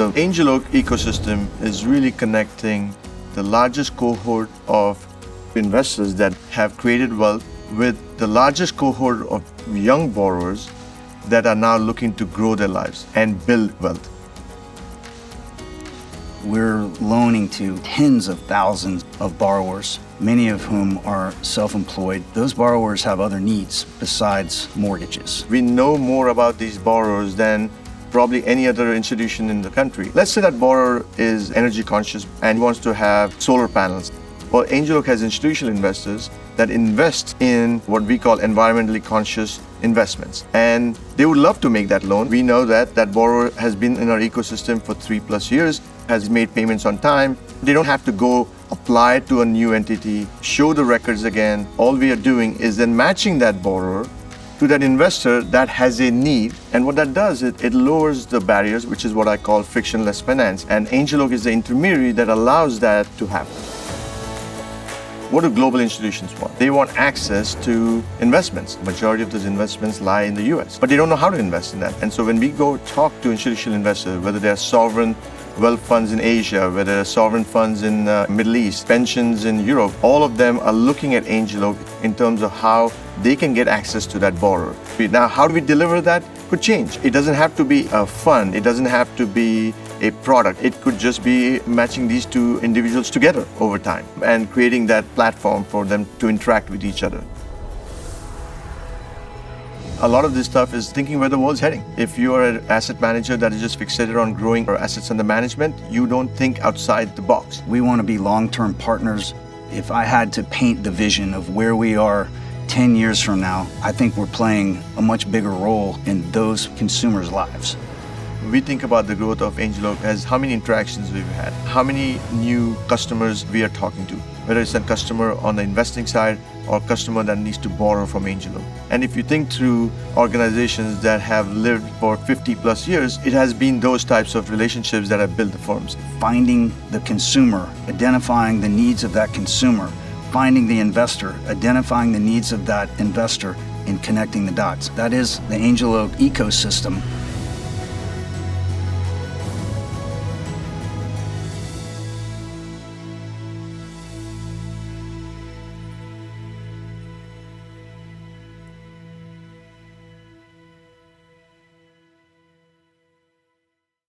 The Angel Oak ecosystem is really connecting the largest cohort of investors that have created wealth with the largest cohort of young borrowers that are now looking to grow their lives and build wealth. We're loaning to tens of thousands of borrowers, many of whom are self-employed. Those borrowers have other needs besides mortgages. We know more about these borrowers than probably any other institution in the country. Let's say that borrower is energy conscious and wants to have solar panels. Well, Angel Oak has institutional investors that invest in what we call environmentally conscious investments. And they would love to make that loan. We know that that borrower has been in our ecosystem for 3+ years, has made payments on time. They don't have to go apply to a new entity, show the records again. All we are doing is then matching that borrower to that investor that has a need. And what that does is it lowers the barriers, which is what I call frictionless finance. And Angel Oak is the intermediary that allows that to happen. What do global institutions want? They want access to investments. The majority of those investments lie in the US, but they don't know how to invest in that. And so when we go talk to institutional investors, whether they're sovereign wealth funds in Asia, whether they're sovereign funds in the Middle East, pensions in Europe, all of them are looking at Angel Oak in terms of how they can get access to that borrower. Now, how do we deliver that? Could change. It doesn't have to be a fund. It doesn't have to be a product. It could just be matching these two individuals together over time and creating that platform for them to interact with each other. A lot of this stuff is thinking where the world's heading. If you are an asset manager that is just fixated on growing our assets under management, you don't think outside the box. We want to be long-term partners. If I had to paint the vision of where we are 10 years from now, I think we're playing a much bigger role in those consumers' lives. We think about the growth of Angel Oak as how many interactions we've had, how many new customers we are talking to, whether it's a customer on the investing side or a customer that needs to borrow from Angel Oak. And if you think through organizations that have lived for 50+ years, it has been those types of relationships that have built the firms. Finding the consumer, identifying the needs of that consumer, finding the investor, identifying the needs of that investor, and connecting the dots. That is the Angel Oak ecosystem